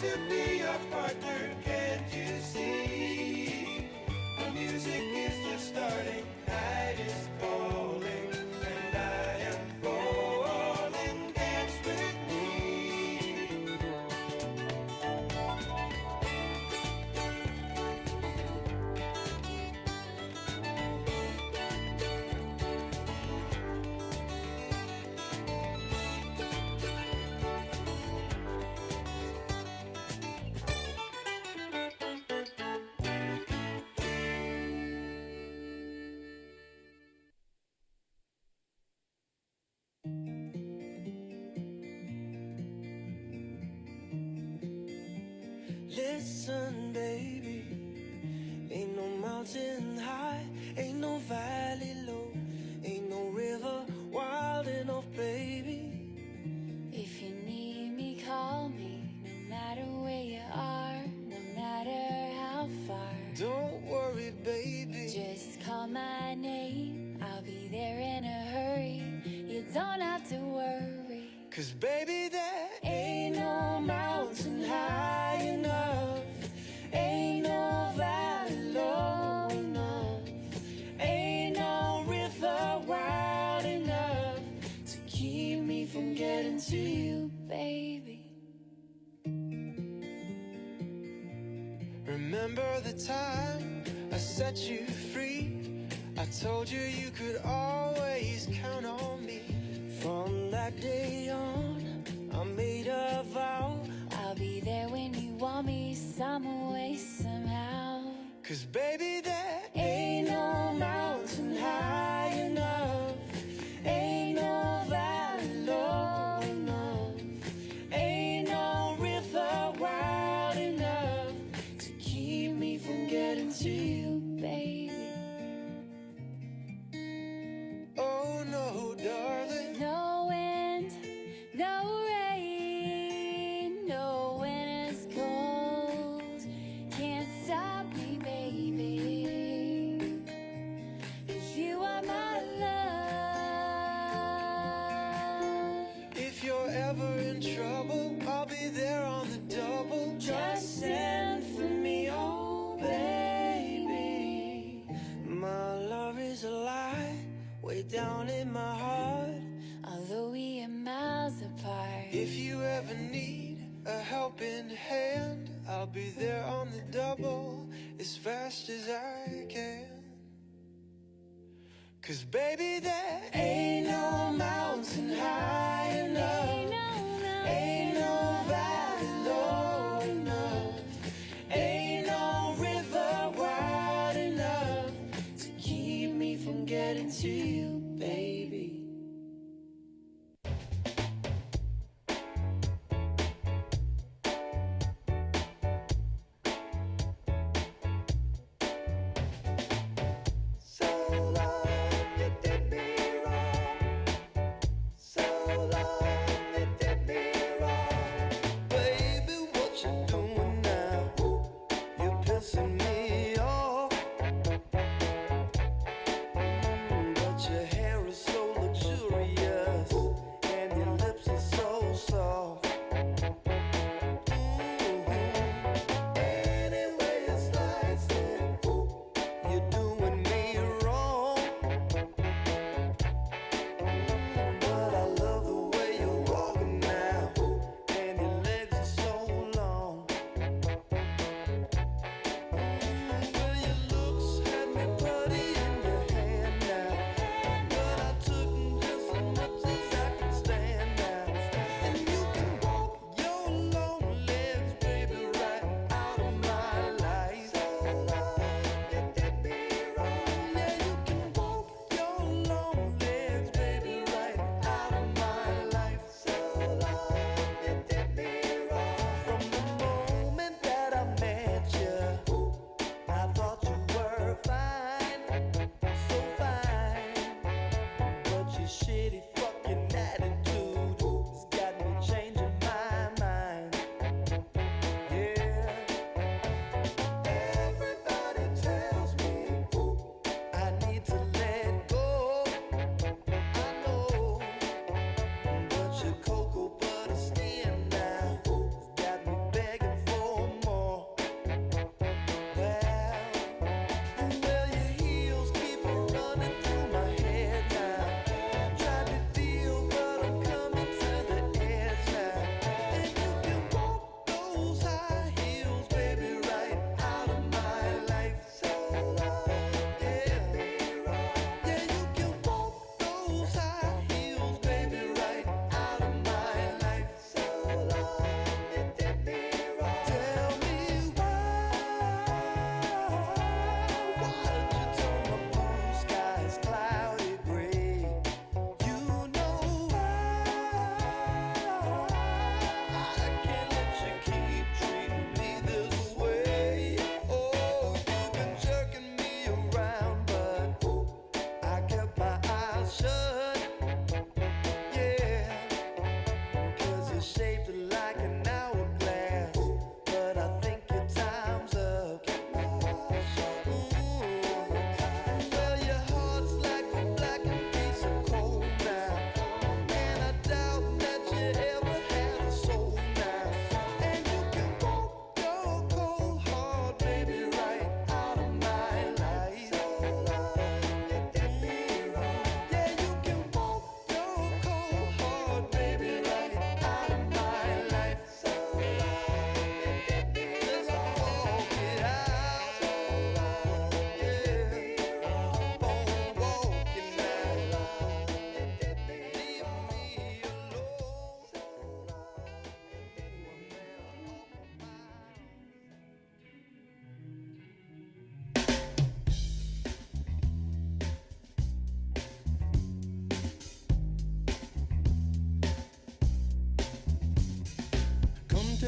to be your partner, can't you see? The music is just starting, night is calling, and I am falling, dance with me. Listen, baby, ain't no mountain high, ain't no valley low, ain't no river wild enough, baby. If you need me, call me, no matter where you are, no matter how far. Don't worry, baby, Just call my name, I'll be there in a hurry. You don't have to worry. 'cause baby, there ain't no mountain high enough, ain't no valley low enough, ain't no river wide enough to keep me from getting to you, Baby, remember the time I set you free? I told you you could always count on me. From that day on, I made a vow, I'll be there when you want me, some way, somehow. 'cause baby, there ain't no mountain high enough, ain't no valley low enough, ain't no river wide enough to keep me from getting to you, Baby, oh no, darling. no wind, no rain, no winter's cold can't stop me, baby. 'Cause you are my love. If you're ever in trouble, I'll be there on the double. Just send for me, oh baby. My love is a light way down in my heart. Although we are miles apart, If you ever need a helping hand, I'll be there on the double as fast as I can. 'Cause baby, there ain't no mountain high enough, ain't no valley low enough, ain't no river wide enough to keep me from getting to you, baby. So long you did me wrong, so long you did me wrong.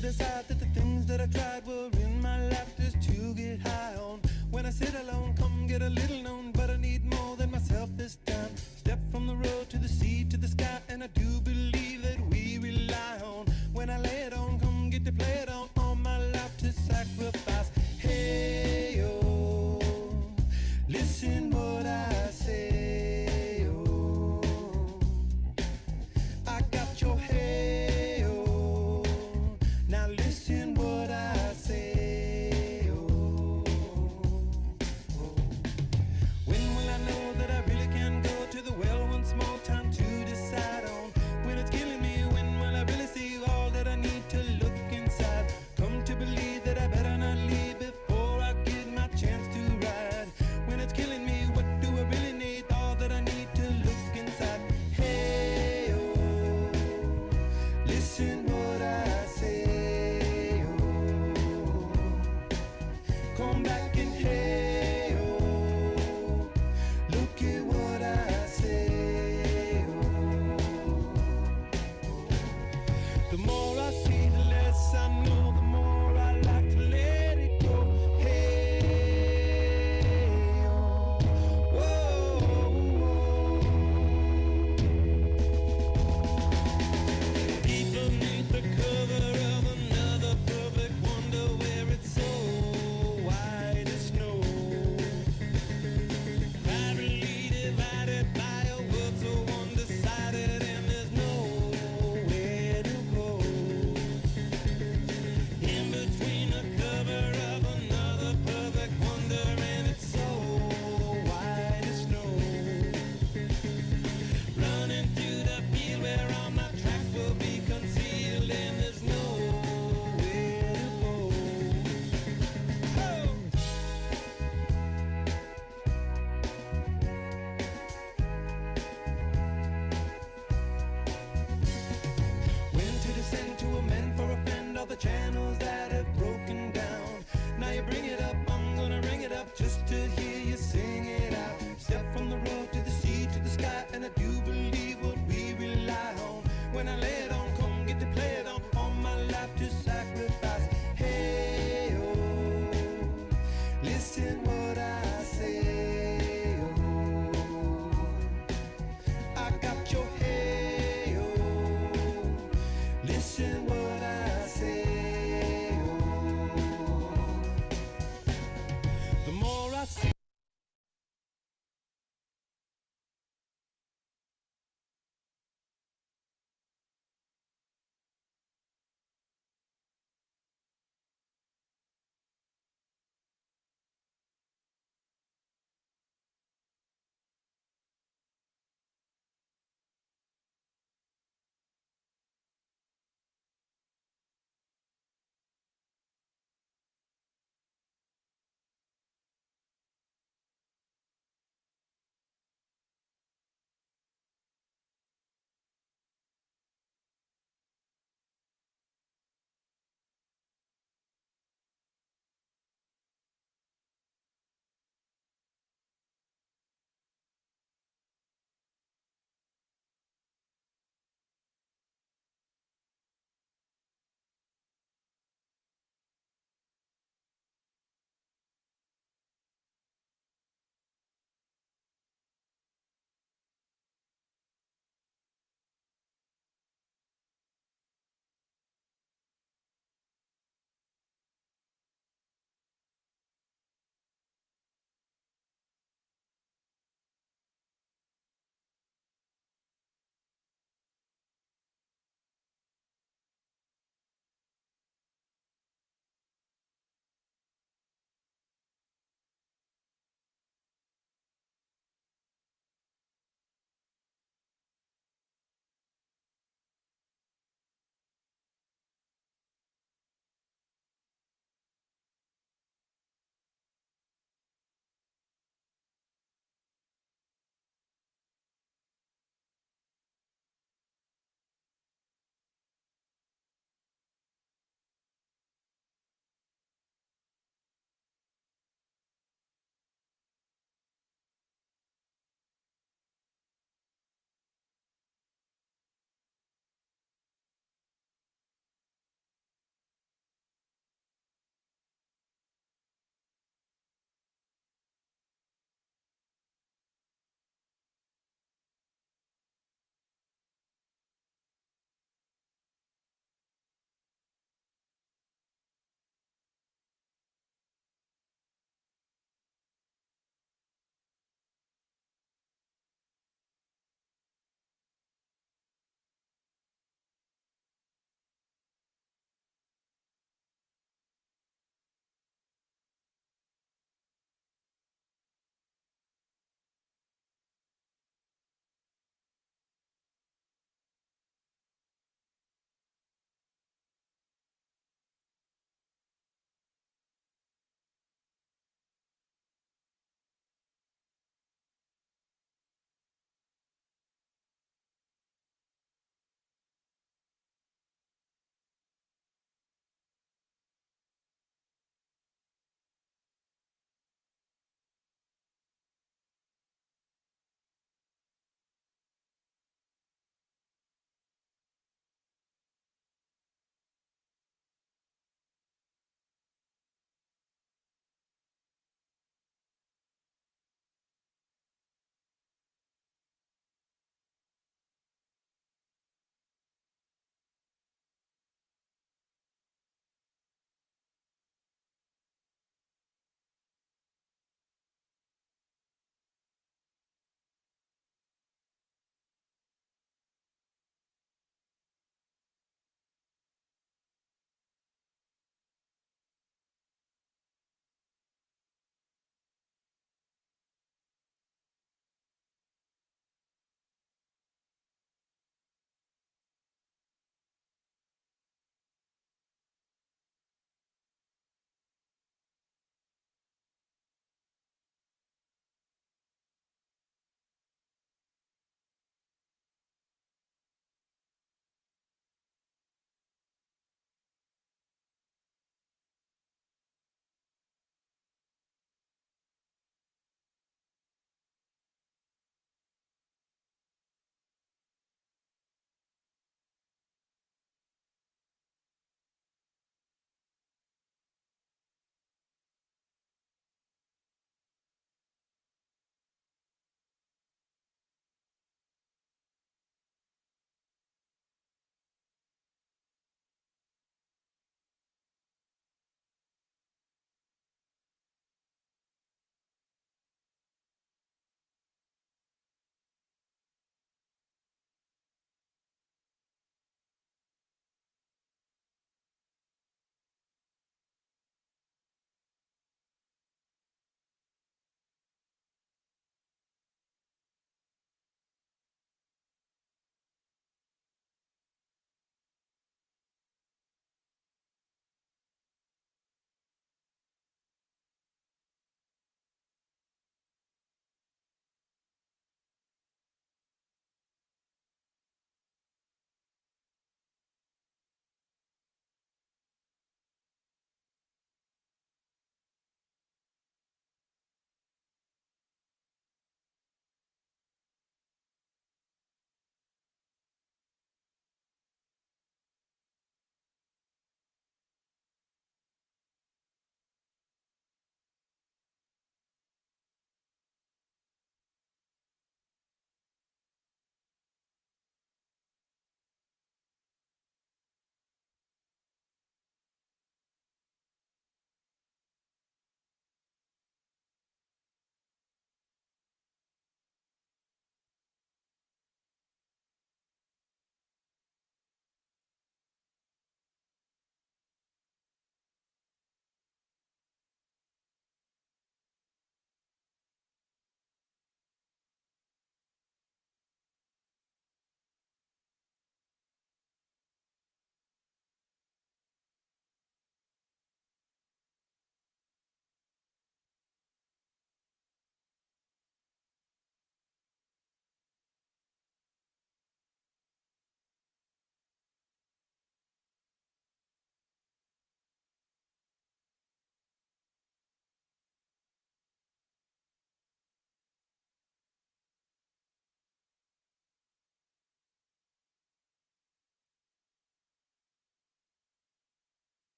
to decide that the things that I tried were in my lap just to get high on. When I sit alone, come get a little known, but I need more than myself this time. Step from the road to the sea to the sky, and I do believe that we rely on. When I lay it on, come get to play it on my lap to sacrifice. Hey, yo, listen what I say, yo. I got your hey, yo, now listen.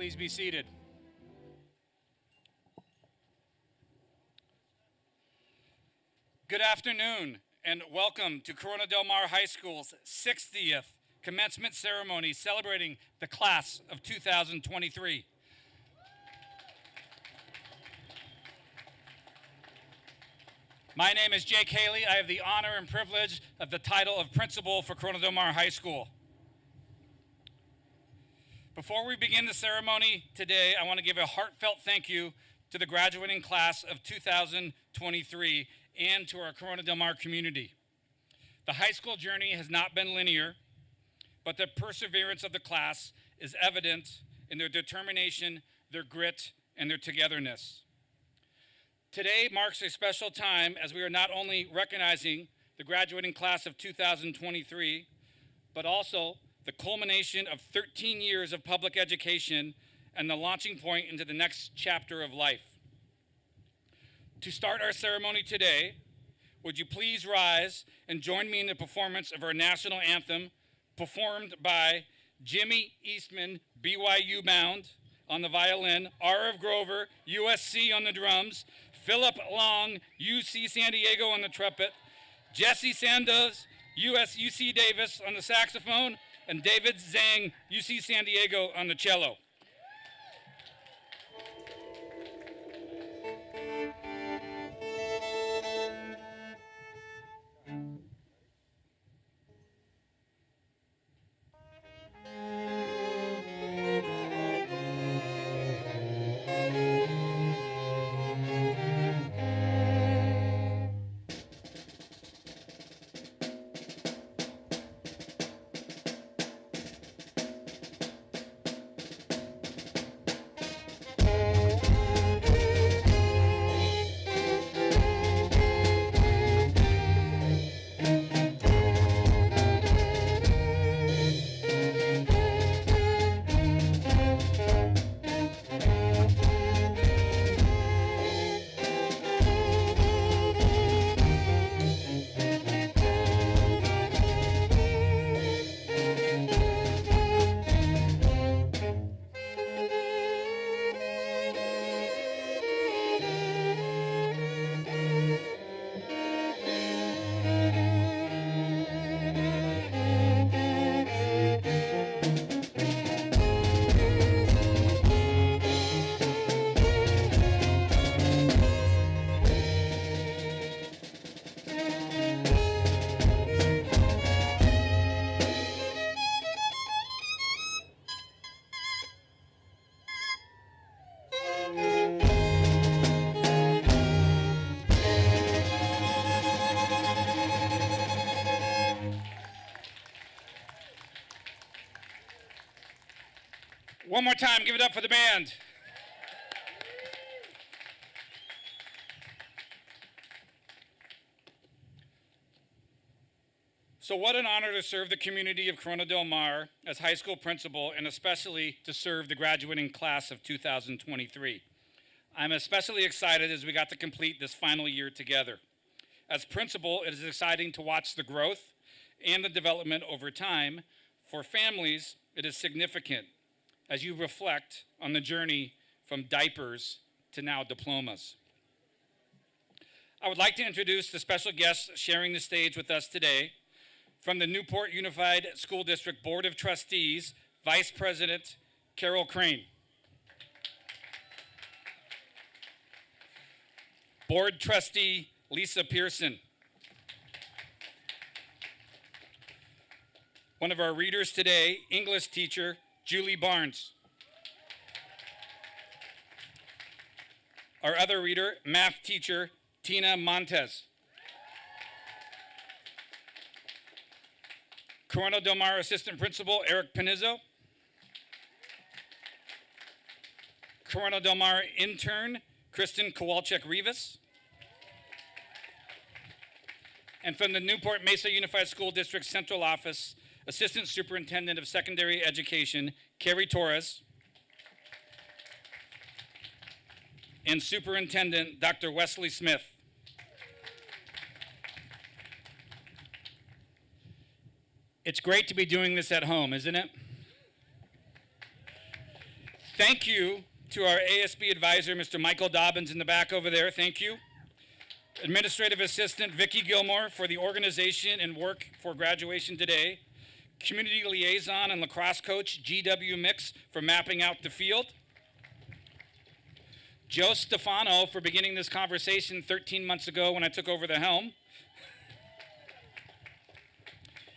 Please be seated. Good afternoon and welcome to Corona Del Mar High School's 60th commencement ceremony celebrating the class of 2023. My name is Jake Haley. I have the honor and privilege of the title of principal for Corona Del Mar High School. Before we begin the ceremony today, I want to give a heartfelt thank you to the graduating class of 2023 and to our Corona Del Mar community. The high school journey has not been linear, but the perseverance of the class is evident in their determination, their grit, and their togetherness. Today marks a special time as we are not only recognizing the graduating class of 2023, but also the culmination of 13 years of public education and the launching point into the next chapter of life. To start our ceremony today, would you please rise and join me in the performance of our national anthem, performed by Jimmy Eastman, BYU bound, on the violin, R.F. Grover, USC on the drums, Philip Long, UC San Diego on the trumpet, Jesse Sandoz, UC Davis on the saxophone, and David Zhang, UC San Diego on the cello. One more time, give it up for the band. So what an honor to serve the community of Corona Del Mar as high school principal, and especially to serve the graduating class of 2023. I'm especially excited as we got to complete this final year together. As principal, it is exciting to watch the growth and the development over time. For families, it is significant as you reflect on the journey from diapers to now diplomas. I would like to introduce the special guests sharing the stage with us today. From the Newport Unified School District Board of Trustees, Vice President Carol Crane. Board Trustee Lisa Pearson. One of our readers today, English teacher Julie Barnes. Our other reader, math teacher Tina Montes. Corona Del Mar Assistant Principal Eric Panizzo. Corona Del Mar Intern Kristen Kowalczyk-Rivas. And from the Newport Mesa Unified School District Central Office, Assistant Superintendent of Secondary Education, Carrie Torres. And Superintendent, Dr. Wesley Smith. It's great to be doing this at home, isn't it? Thank you to our ASB advisor, Mr. Michael Dobbins in the back over there. Thank you. Administrative Assistant Vicki Gilmore for the organization and work for graduation today. Community Liaison and Lacrosse Coach GW Mix for mapping out the field. Joe Stefano for beginning this conversation 13 months ago when I took over the helm.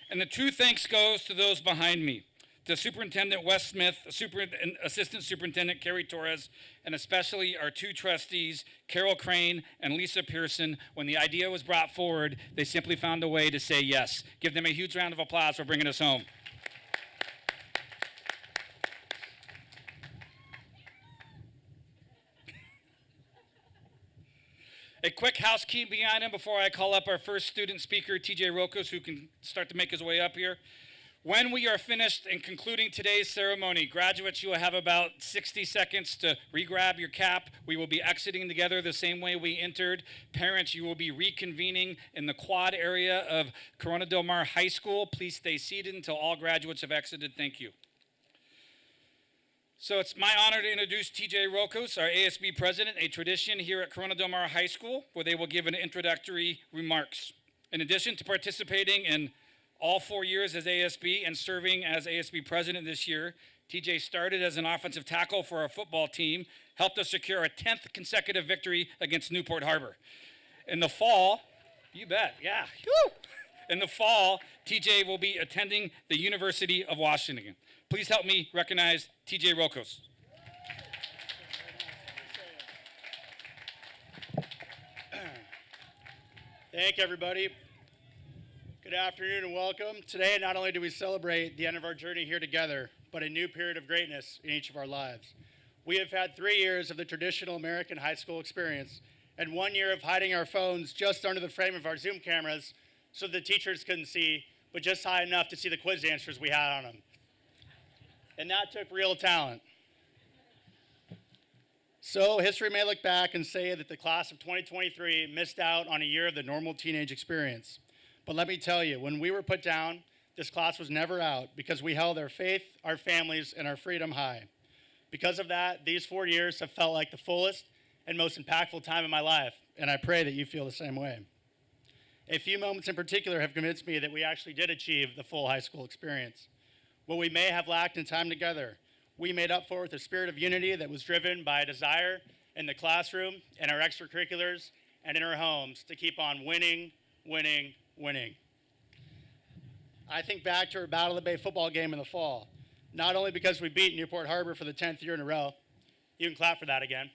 And the true thanks goes to those behind me, to Superintendent Wes Smith, Assistant Superintendent Carrie Torres, and especially our two trustees, Carol Crane and Lisa Pearson. When the idea was brought forward, they simply found a way to say yes. Give them a huge round of applause for bringing us home. A quick housekeeping item before I call up our first student speaker, TJ Rokos, who can start to make his way up here. When we are finished and concluding today's ceremony, graduates, you will have about 60 seconds to re-grab your cap. We will be exiting together the same way we entered. Parents, you will be reconvening in the quad area of Corona Del Mar High School. Please stay seated until all graduates have exited. Thank you. So it's my honor to introduce TJ Rokos, our ASB president, a tradition here at Corona Del Mar High School, where they will give an introductory remarks. In addition to participating in all 4 years as ASB and serving as ASB president this year, TJ started as an offensive tackle for our football team, helped us secure a 10th consecutive victory against Newport Harbor. In the fall, you bet, yeah. Woo! In the fall, TJ will be attending the University of Washington. Please help me recognize TJ Rokos. Thank you, everybody. Good afternoon and welcome. Today, not only do we celebrate the end of our journey here together, but a new period of greatness in each of our lives. We have had 3 years of the traditional American high school experience and 1 year of hiding our phones just under the frame of our Zoom cameras so the teachers couldn't see, but just high enough to see the quiz answers we had on them. And that took real talent. So history may look back and say that the class of 2023 missed out on a year of the normal teenage experience. But let me tell you, when we were put down, this class was never out because we held our faith, our families, and our freedom high. Because of that, these 4 years have felt like the fullest and most impactful time of my life, and I pray that you feel the same way. A few moments in particular have convinced me that we actually did achieve the full high school experience. What we may have lacked in time together, we made up for with a spirit of unity that was driven by a desire in the classroom, in our extracurriculars, and in our homes to keep on winning, winning, winning. I think back to our Battle of the Bay football game in the fall, not only because we beat Newport Harbor for the 10th year in a row. You can clap for that again.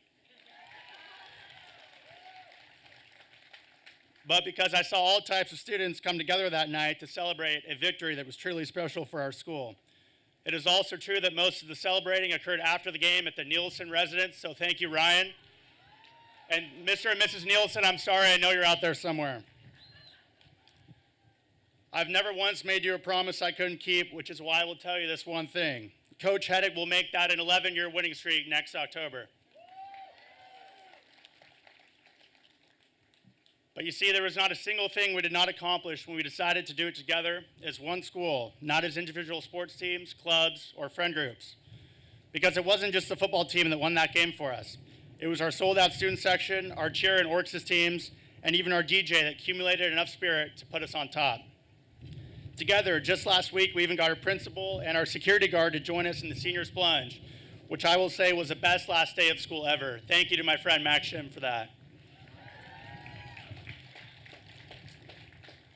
But because I saw all types of students come together that night to celebrate a victory that was truly special for our school. It is also true that most of the celebrating occurred after the game at the Nielsen residence, so thank you, Ryan. And Mr. and Mrs. Nielsen, I'm sorry, I know you're out there somewhere. I've never once made you a promise I couldn't keep, which is why I will tell you this one thing. Coach Heddick will make that an 11-year winning streak next October. But you see, there was not a single thing we did not accomplish when we decided to do it together as one school, not as individual sports teams, clubs, or friend groups. Because it wasn't just the football team that won that game for us. It was our sold-out student section, our cheer and Orx's teams, and even our DJ that accumulated enough spirit to put us on top. Together, just last week, we even got our principal and our security guard to join us in the seniors plunge, which I will say was the best last day of school ever. Thank you to my friend Max Shim for that.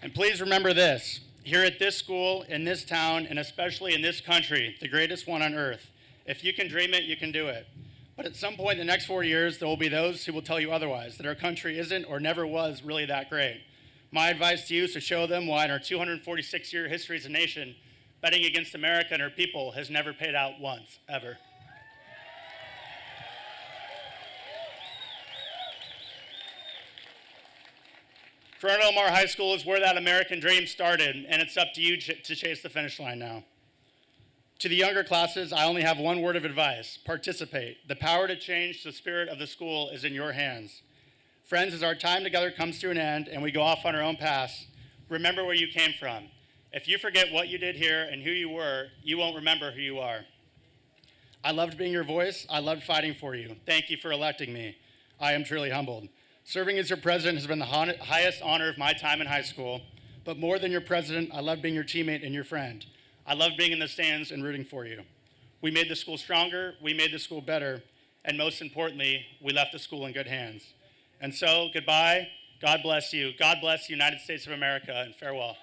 And please remember this, here at this school, in this town, and especially in this country, the greatest one on earth, if you can dream it, you can do it. But at some point in the next 4 years, there will be those who will tell you otherwise, that our country isn't or never was really that great. My advice to you is to show them why in our 246-year history as a nation, betting against America and her people has never paid out once, ever. Corona Del Mar High School is where that American dream started, and it's up to you to chase the finish line now. To the younger classes, I only have one word of advice: participate. The power to change the spirit of the school is in your hands. Friends, as our time together comes to an end and we go off on our own paths, remember where you came from. If you forget what you did here and who you were, you won't remember who you are. I loved being your voice. I loved fighting for you. Thank you for electing me. I am truly humbled. Serving as your president has been the highest honor of my time in high school. But more than your president, I love being your teammate and your friend. I love being in the stands and rooting for you. We made the school stronger, we made the school better, and most importantly, we left the school in good hands. And so, goodbye, God bless you. God bless the United States of America, and farewell.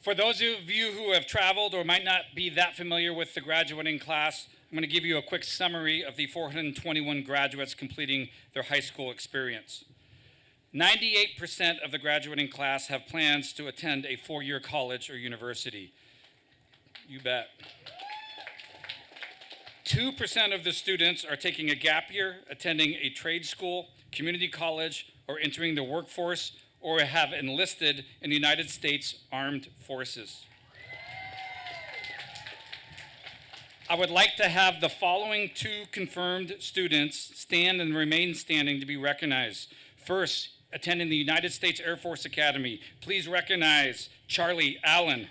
For those of you who have traveled or might not be that familiar with the graduating class, I'm going to give you a quick summary of the 421 graduates completing their high school experience. 98% of the graduating class have plans to attend a four-year college or university. You bet. 2% of the students are taking a gap year, attending a trade school, community college, or entering the workforce, or have enlisted in the United States Armed Forces. I would like to have the following two confirmed students stand and remain standing to be recognized. First, attending the United States Air Force Academy, please recognize Charlie Allen.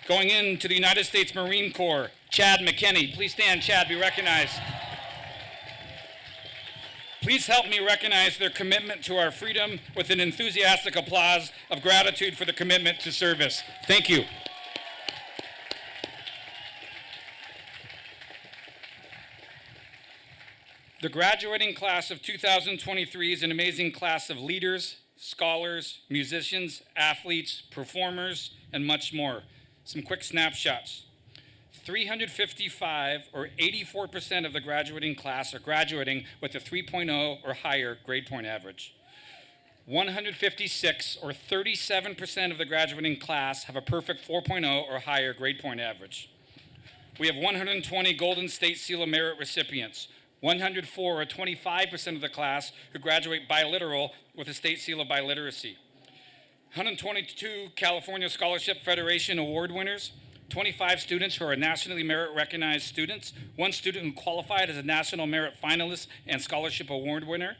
Going into the United States Marine Corps, Chad McKinney. Please stand, Chad, be recognized. Please help me recognize their commitment to our freedom with an enthusiastic applause of gratitude for the commitment to service. Thank you. The graduating class of 2023 is an amazing class of leaders, scholars, musicians, athletes, performers, and much more. Some quick snapshots. 355, or 84% of the graduating class are graduating with a 3.0 or higher grade point average. 156, or 37% of the graduating class have a perfect 4.0 or higher grade point average. We have 120 Golden State Seal of Merit recipients. 104, or 25% of the class who graduate biliteral with a State Seal of Biliteracy. 122 California Scholarship Federation award winners. 25 students who are nationally merit recognized students, one student who qualified as a national merit finalist and scholarship award winner.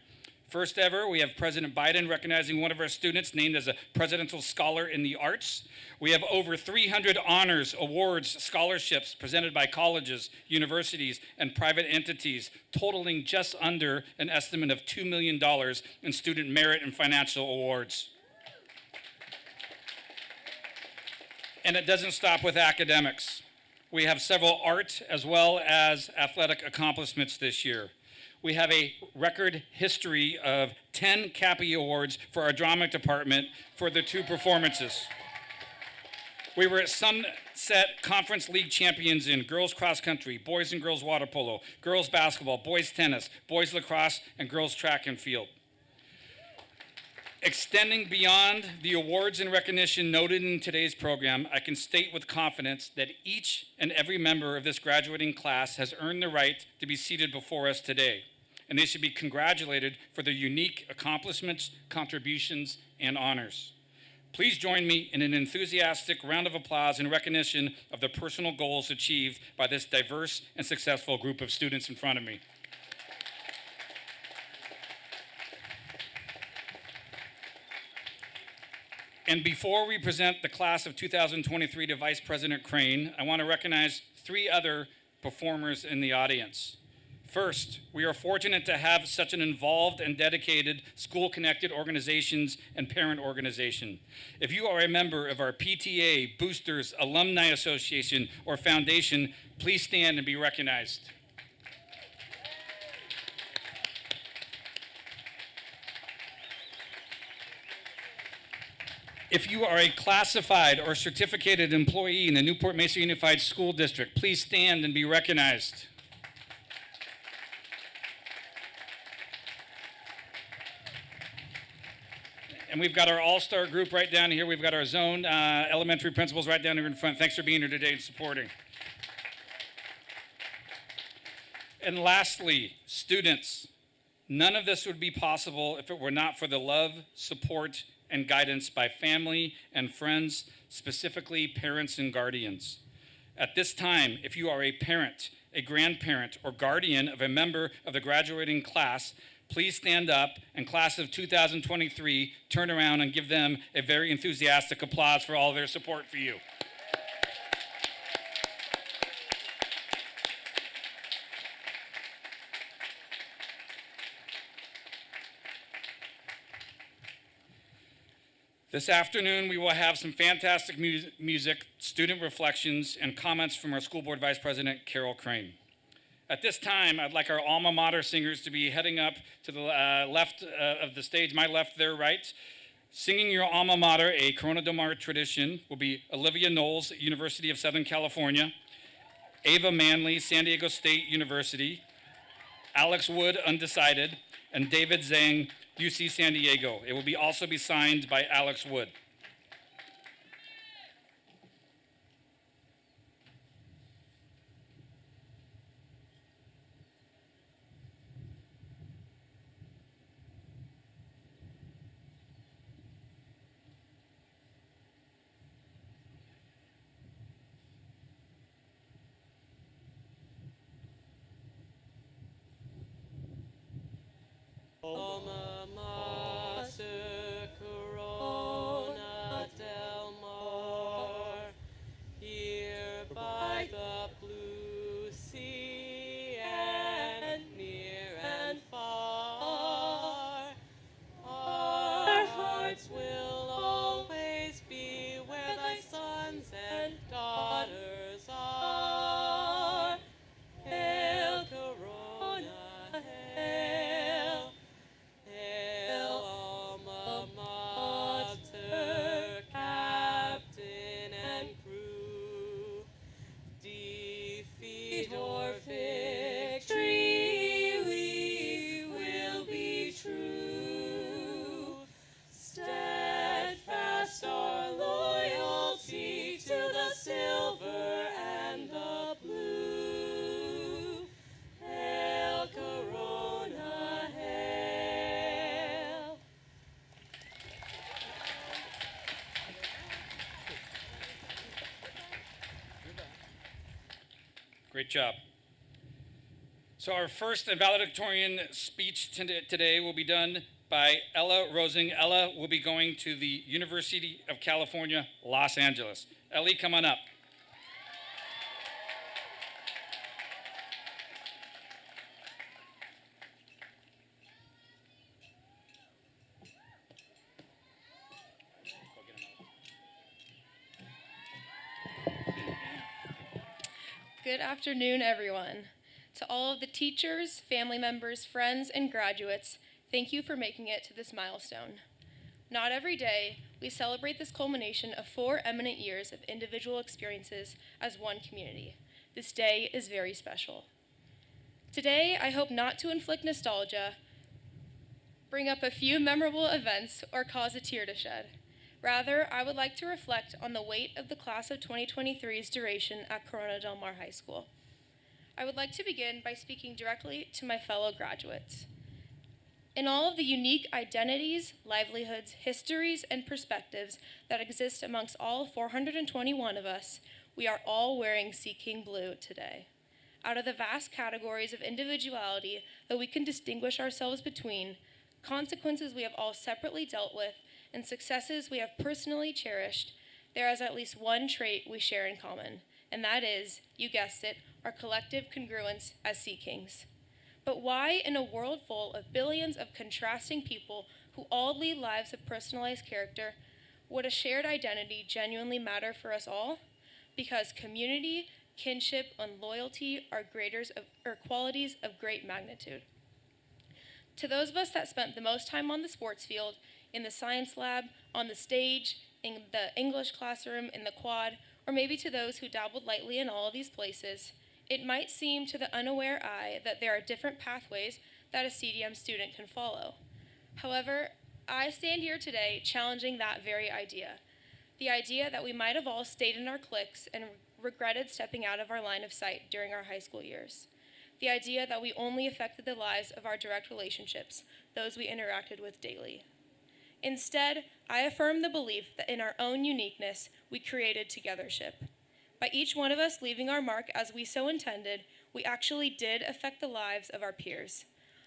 First ever, we have President Biden recognizing one of our students named as a presidential scholar in the arts. We have over 300 honors, awards, scholarships presented by colleges, universities, and private entities, totaling just under an estimate of $2 million in student merit and financial awards. And it doesn't stop with academics. We have several art as well as athletic accomplishments this year. We have a record history of 10 Cappy Awards for our drama department for the two performances. We were at Sunset Conference League champions in girls cross country, boys and girls water polo, girls basketball, boys tennis, boys lacrosse, and girls track and field. Extending beyond the awards and recognition noted in today's program, I can state with confidence that each and every member of this graduating class has earned the right to be seated before us today, and they should be congratulated for their unique accomplishments, contributions, and honors. Please join me in an enthusiastic round of applause in recognition of the personal goals achieved by this diverse and successful group of students in front of me. And before we present the class of 2023 to Vice President Crane, I want to recognize three other performers in the audience. First, we are fortunate to have such an involved and dedicated school-connected organizations and parent organization. If you are a member of our PTA, Boosters, Alumni Association, or Foundation, please stand and be recognized. If you are a classified or certificated employee in the Newport Mesa Unified School District, please stand and be recognized. And we've got our all-star group right down here. We've got our zone elementary principals right down here in front. Thanks for being here today and supporting. And lastly, students, none of this would be possible if it were not for the love, support, and guidance by family and friends, specifically parents and guardians. At this time, if you are a parent, a grandparent, or guardian of a member of the graduating class, please stand up and class of 2023, turn around and give them a very enthusiastic applause for all their support for you. This afternoon, we will have some fantastic music, student reflections, and comments from our school board vice president, Carol Crane. At this time, I'd like our alma mater singers to be heading up to the left of the stage, my left, their right. Singing your alma mater, a Corona Del Mar tradition, will be Olivia Knowles, University of Southern California, Ava Manley, San Diego State University, Alex Wood, Undecided, and David Zhang, UC San Diego. It will also be signed by Alex Wood. Alma mater, Corona Del Mar, here by the blue sea and near and far. Our hearts will always be where thy sons and daughters are. Hail Corona, hail. Hail Alma Mater, captain and crew. Defeat or victory, we will be true. Steadfast our loyalty to the silver and the blue. Hail Corona, hail. Great job. So our first valedictorian speech today will be done by Ella Rosing. Ella will be going to the University of California, Los Angeles. Ellie, come on up. Good afternoon, everyone. To all of the teachers, family members, friends, and graduates, thank you for making it to this milestone. Not every day, we celebrate this culmination of 4 eminent years of individual experiences as one community. This day is very special. Today, I hope not to inflict nostalgia, bring up a few memorable events, or cause a tear to shed. Rather, I would like to reflect on the weight of the class of 2023's duration at Corona Del Mar High School. I would like to begin by speaking directly to my fellow graduates. In all of the unique identities, livelihoods, histories, and perspectives that exist amongst all 421 of us, we are all wearing Sea King blue today. Out of the vast categories of individuality that we can distinguish ourselves between, consequences we have all separately dealt with, and successes we have personally cherished, there is at least one trait we share in common, and that is, you guessed it, our collective congruence as Sea Kings. But why, in a world full of billions of contrasting people who all lead lives of personalized character, would a shared identity genuinely matter for us all? Because community, kinship, and loyalty are qualities of great magnitude. To those of us that spent the most time on the sports field, in the science lab, on the stage, in the English classroom, in the quad, or maybe to those who dabbled lightly in all of these places, it might seem to the unaware eye that there are different pathways that a CDM student can follow. However, I stand here today challenging that very idea. The idea that we might have all stayed in our cliques and regretted stepping out of our line of sight during our high school years. The idea that we only affected the lives of our direct relationships, those we interacted with daily. Instead, I affirm the belief that in our own uniqueness, we created togethership. By each one of us leaving our mark as we so intended, we actually did affect the lives of our peers.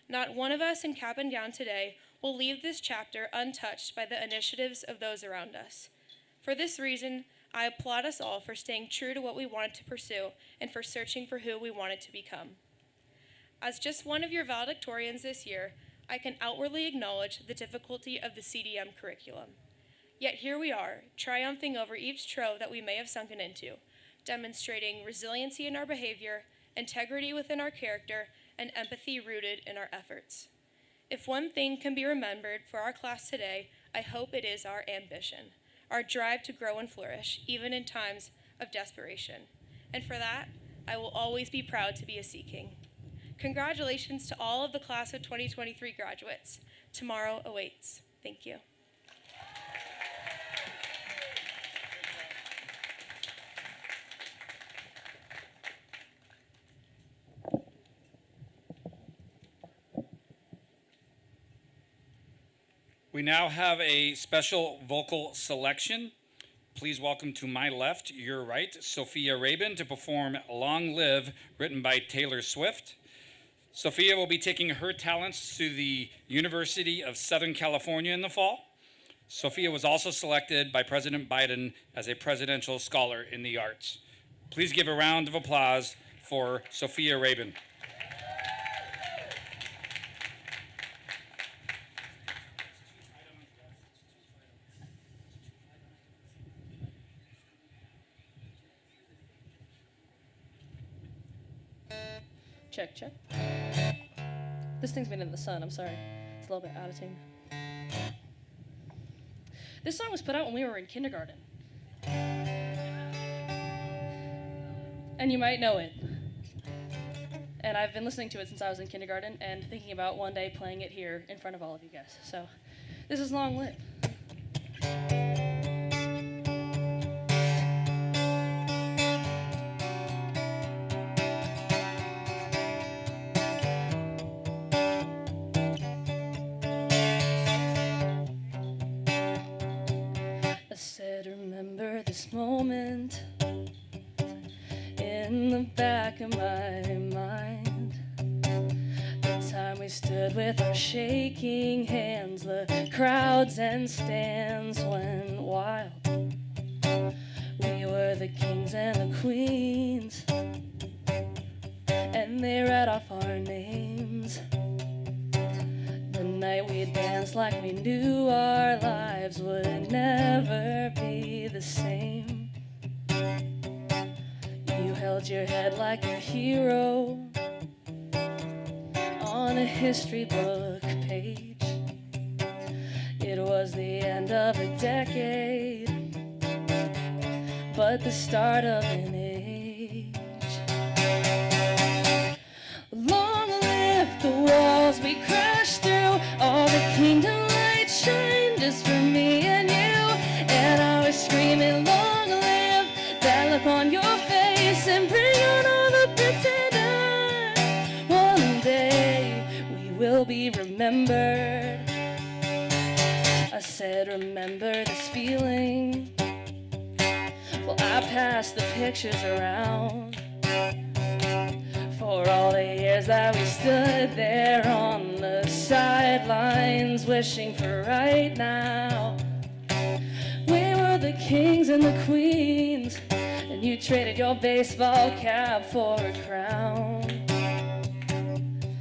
Not one of us in cap and gown today will leave this chapter untouched by the initiatives of those around us. For this reason, I applaud us all for staying true to what we wanted to pursue and for searching for who we wanted to become. As just one of your valedictorians this year, I can outwardly acknowledge the difficulty of the CDM curriculum. Yet here we are, triumphing over each trove that we may have sunken into, demonstrating resiliency in our behavior, integrity within our character, and empathy rooted in our efforts. If one thing can be remembered for our class today, I hope it is our ambition, our drive to grow and flourish, even in times of desperation. And for that, I will always be proud to be a Sea King. Congratulations to all of the class of 2023 graduates. Tomorrow awaits. Thank you. We now have a special vocal selection. Please welcome to my left, your right, Sophia Rabin to perform Long Live, written by Taylor Swift. Sophia will be taking her talents to the University of Southern California in the fall. Sophia was also selected by President Biden as a presidential scholar in the arts. Please give a round of applause for Sophia Rabin. Check, check. This thing's been in the sun, I'm sorry. It's a little bit out of tune. This song was put out when we were in kindergarten. And you might know it. And I've been listening to it since I was in kindergarten and thinking about one day playing it here in front of all of you guys. So, this is Long Live. Remember this moment in the back of my mind. The time we stood with our shaking hands, the crowds and stands went wild. We were the kings and the queens, and they read off our names. The night we danced like we knew our lives would never be the same. You held your head like a hero on a history book page. It was the end of a decade, but the start of an age. Long live the walls we crashed through, all the kingdom lights shine just for me and you. And I was screaming, long live, that look on your face, and bring on all the pretenders. One day we will be remembered. I said, remember this feeling. Well, I passed the pictures around for all the years that we stood there on the sidelines, wishing for right now. We were the kings and the queens, and you traded your baseball cap for a crown.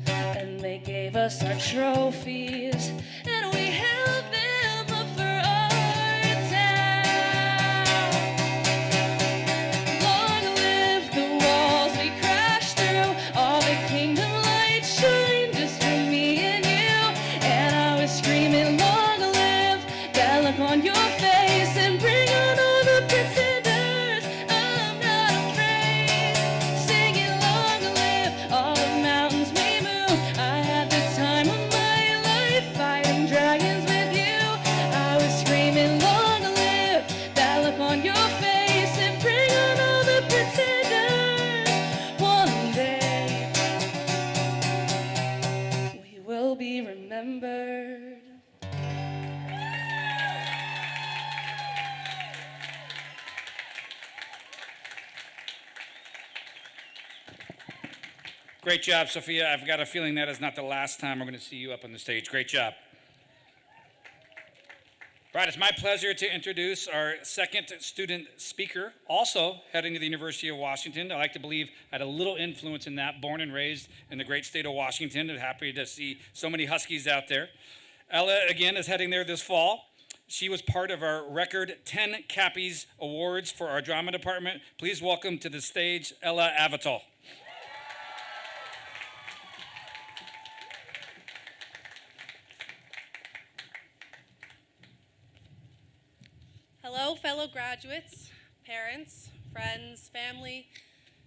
And they gave us our trophies, and we held them up for our town. Long live the walls we crashed through, all the kingdom lights shine just for me and you. And I was screaming, long live, that look on your face, and bring on all the pretenders. I'm not afraid, singing long live all the mountains we move. I had the time of my life fighting dragons with you. I was screaming, long live, that look on your face, and bring on all the pretenders. One day we will be remembered. Great job, Sophia. I've got a feeling that is not the last time we're going to see you up on the stage. Great job. Right, it's my pleasure to introduce our second student speaker, also heading to the University of Washington. I like to believe I had a little influence in that, born and raised in the great state of Washington, and happy to see so many Huskies out there. Ella, again, is heading there this fall. She was part of our record 10 Cappies Awards for our drama department. Please welcome to the stage, Ella Avital. Hello, fellow graduates, parents, friends, family,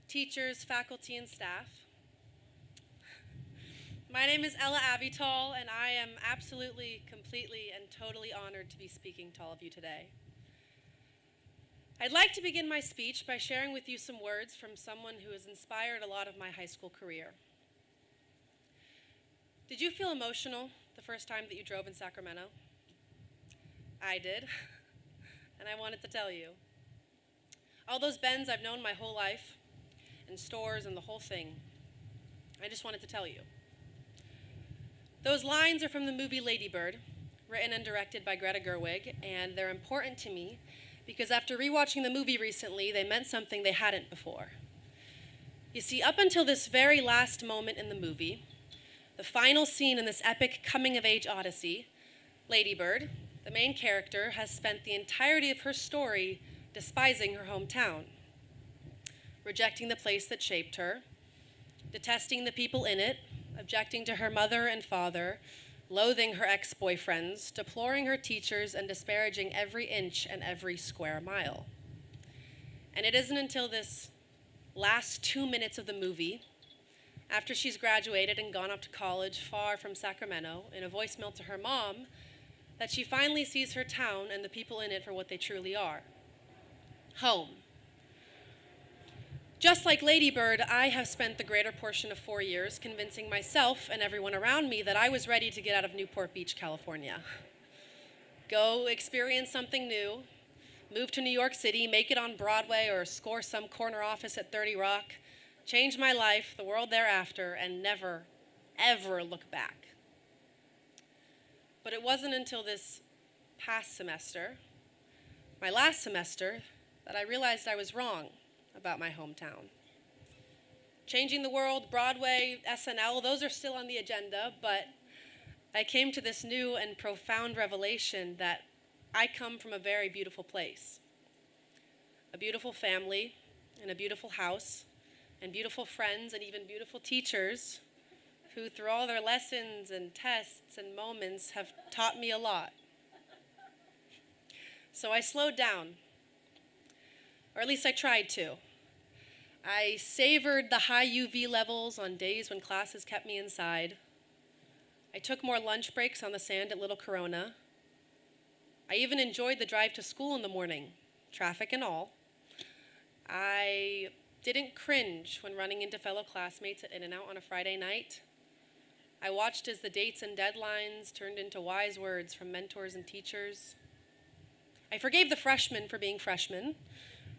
teachers, faculty, and staff. My name is Ella Avital, and I am absolutely, completely, and totally honored to be speaking to all of you today. I'd like to begin my speech by sharing with you some words from someone who has inspired a lot of my high school career. Did you feel emotional the first time that you drove in Sacramento? I did. And I wanted to tell you. All those bends I've known my whole life, and stores and the whole thing, I just wanted to tell you. Those lines are from the movie Lady Bird, written and directed by Greta Gerwig, and they're important to me because after rewatching the movie recently, they meant something they hadn't before. You see, up until this very last moment in the movie, the final scene in this epic coming-of-age odyssey, Lady Bird, the main character, has spent the entirety of her story despising her hometown, rejecting the place that shaped her, detesting the people in it, objecting to her mother and father, loathing her ex-boyfriends, deploring her teachers, and disparaging every inch and every square mile. And it isn't until this last 2 minutes of the movie, after she's graduated and gone off to college far from Sacramento, in a voicemail to her mom, that she finally sees her town and the people in it for what they truly are. Home. Just like Lady Bird, I have spent the greater portion of 4 years convincing myself and everyone around me that I was ready to get out of Newport Beach, California. Go experience something new, move to New York City, make it on Broadway, or score some corner office at 30 Rock, change my life, the world thereafter, and never, ever look back. But it wasn't until this past semester, my last semester, that I realized I was wrong about my hometown. Changing the world, Broadway, SNL, those are still on the agenda, but I came to this new and profound revelation that I come from a very beautiful place. A beautiful family, and a beautiful house, and beautiful friends, and even beautiful teachers who, through all their lessons and tests and moments, have taught me a lot. So I slowed down, or at least I tried to. I savored the high UV levels on days when classes kept me inside. I took more lunch breaks on the sand at Little Corona. I even enjoyed the drive to school in the morning, traffic and all. I didn't cringe when running into fellow classmates at In-N-Out on a Friday night. I watched as the dates and deadlines turned into wise words from mentors and teachers. I forgave the freshmen for being freshmen,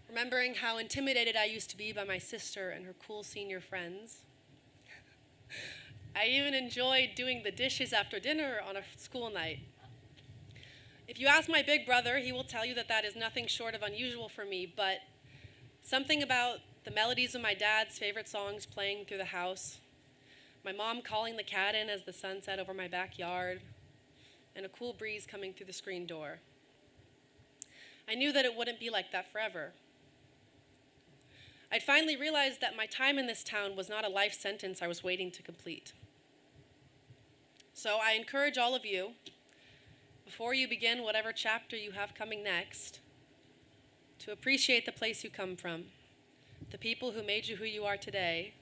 remembering how intimidated I used to be by my sister and her cool senior friends. I even enjoyed doing the dishes after dinner on a school night. If you ask my big brother, he will tell you that that is nothing short of unusual for me, but something about the melodies of my dad's favorite songs playing through the house, my mom calling the cat in as the sun set over my backyard, and a cool breeze coming through the screen door. I knew that it wouldn't be like that forever. I'd finally realized that my time in this town was not a life sentence I was waiting to complete. So I encourage all of you, before you begin whatever chapter you have coming next, to appreciate the place you come from, the people who made you who you are today,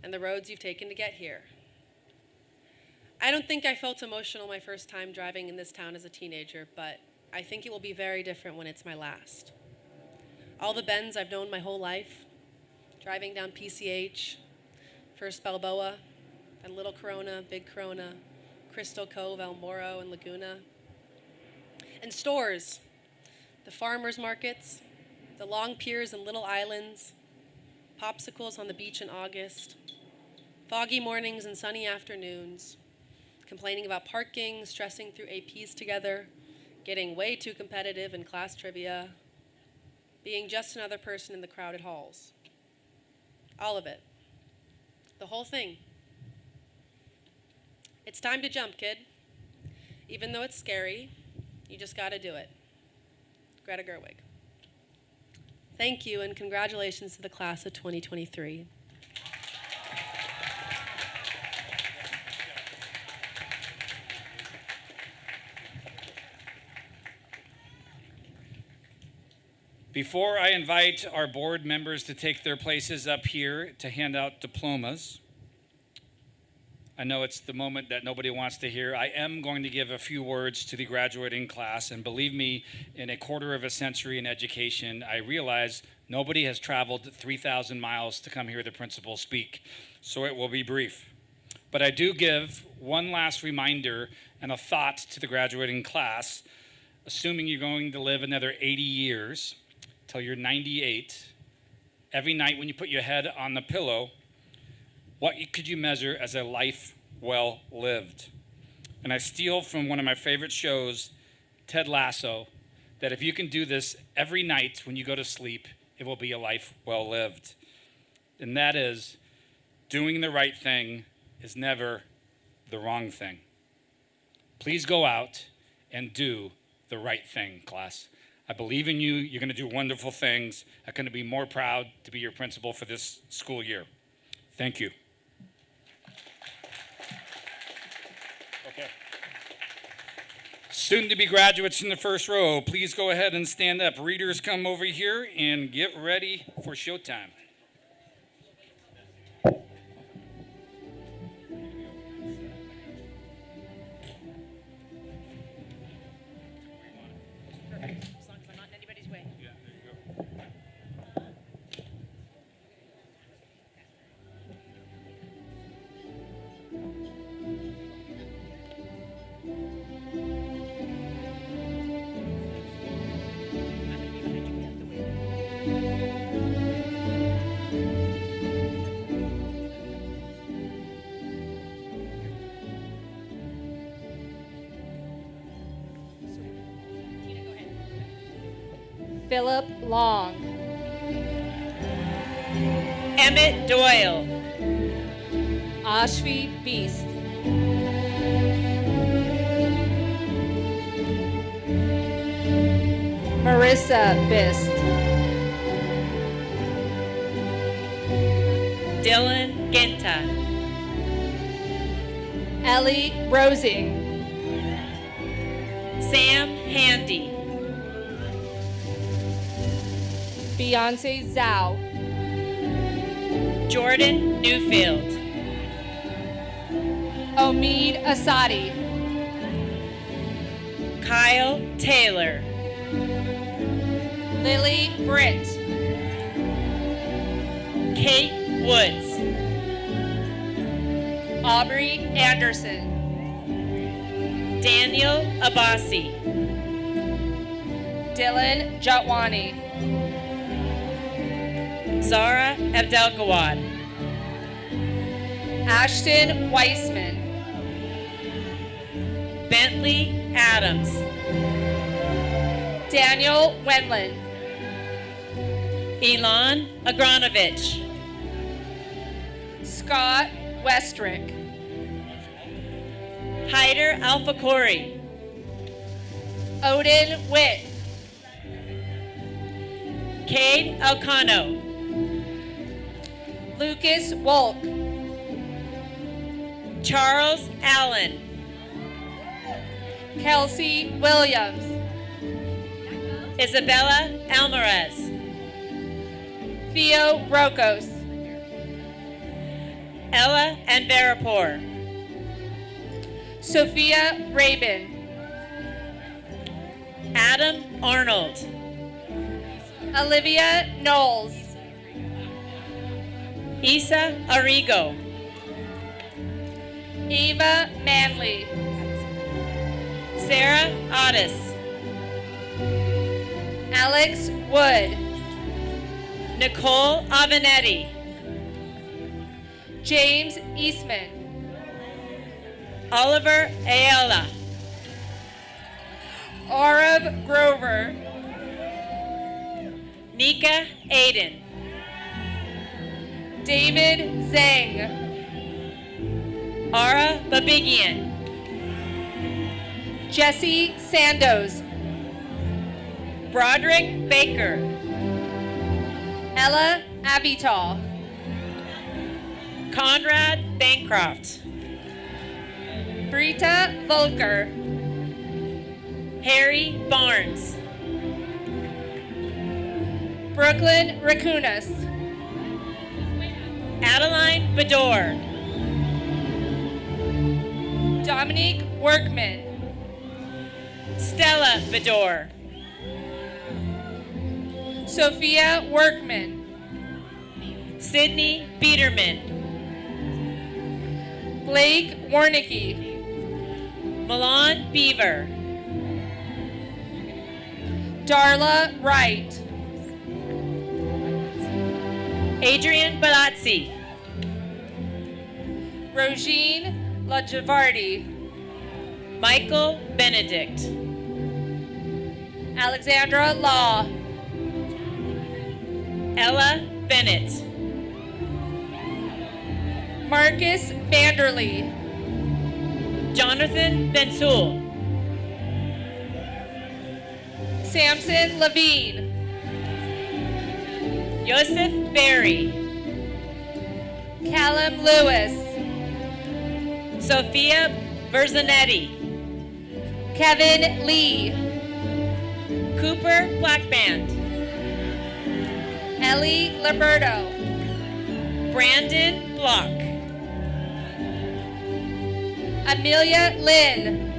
and the roads you've taken to get here. I don't think I felt emotional my first time driving in this town as a teenager, but I think it will be very different when it's my last. All the bends I've known my whole life, driving down PCH, first Balboa, then Little Corona, Big Corona, Crystal Cove, El Moro, and Laguna. And stores, the farmers markets, the long piers and little islands, popsicles on the beach in August, Foggy mornings and sunny afternoons, complaining about parking, stressing through APs together, getting way too competitive in class trivia, being just another person in the crowded halls. All of it. The whole thing. It's time to jump, kid. Even though it's scary, you just gotta do it. Greta Gerwig. Thank you and congratulations to the class of 2023. Before I invite our board members to take their places up here to hand out diplomas, I know it's the moment that nobody wants to hear. I am going to give a few words to the graduating class, and believe me, in a quarter of a century in education, I realize nobody has traveled 3,000 miles to come hear the principal speak, so it will be brief. But I do give one last reminder and a thought to the graduating class, assuming you're going to live another 80 years, till you're 98, every night when you put your head on the pillow, what could you measure as a life well lived? And I steal from one of my favorite shows, Ted Lasso, that if you can do this every night when you go to sleep, it will be a life well lived. And that is, doing the right thing is never the wrong thing. Please go out and do the right thing, class. I believe in you. You're going to do wonderful things. I'm going to be more proud to be your principal for this school year. Thank you. Okay. Soon-to-be graduates in the first row, please go ahead and stand up. Readers, come over here and get ready for showtime. Philip Long. Emmett Doyle. Ashvi Beast. Marissa Bist. Dylan Genta. Ellie Rosing. Sam Handy. Beyonce Zhao. Jordan Newfield. Omid Asadi. Kyle Taylor. Lily Britt. Kate Woods. Aubrey Anderson. Daniel Abbasi. Dylan Jatwani. Zara Abdelgawad. Ashton Weissman. Bentley Adams. Daniel Wendland. Elon Agronovich. Scott Westrick. Hyder Alfakori. Odin Witt. Cade Alcano. Lucas Wolk. Charles Allen. Kelsey Williams. Isabella Alvarez. Theo Brokos. Ella Anvarapur. Sophia Rabin. Adam Arnold. Olivia Knowles. Isa Arrigo. Eva Manley. Sarah Otis. Alex Wood. Nicole Avenetti. James Eastman. Oliver Ayala. Aurav Grover. Nika Aiden. David Zhang. Ara Babigian. Jesse Sandoz. Broderick Baker. Ella Abital. Conrad Bancroft. Brita Volker. Harry Barnes. Brooklyn Rakunas. Adeline Bador. Dominique Workman. Stella Bador. Sophia Workman. Sydney Biederman. Blake Warnicki. Milan Beaver. Darla Wright. Adrian Balazzi. Rogine Lajavardi. Michael Benedict. Alexandra Law. Ella Bennett. Marcus Vanderlee. Jonathan Bensul. Samson Levine. Joseph Berry. Callum Lewis. Sophia Verzanetti. Kevin Lee. Cooper Blackband. Ellie Liberto. Brandon Block. Amelia Lynn.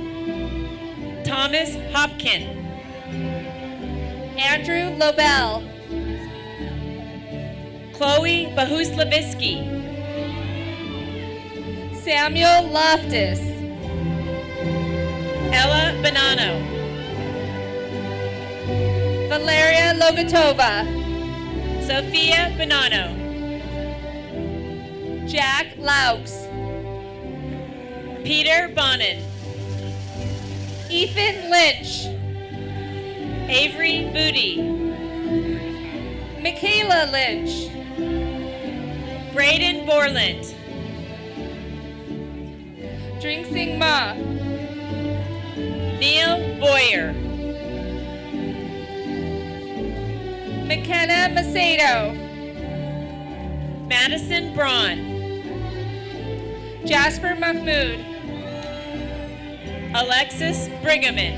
Thomas Hopkin. Andrew Lobel. Chloe Bahuslavitsky. Samuel Loftus. Ella Bonanno. Valeria Logatova. Sophia Bonanno. Jack Laux. Peter Bonin. Ethan Lynch. Avery Booty. Michaela Lynch. Braden Borland. Dringsing Ma. Neil Boyer. McKenna Macedo. Madison Braun. Jasper Mahmood. Alexis Brigaman.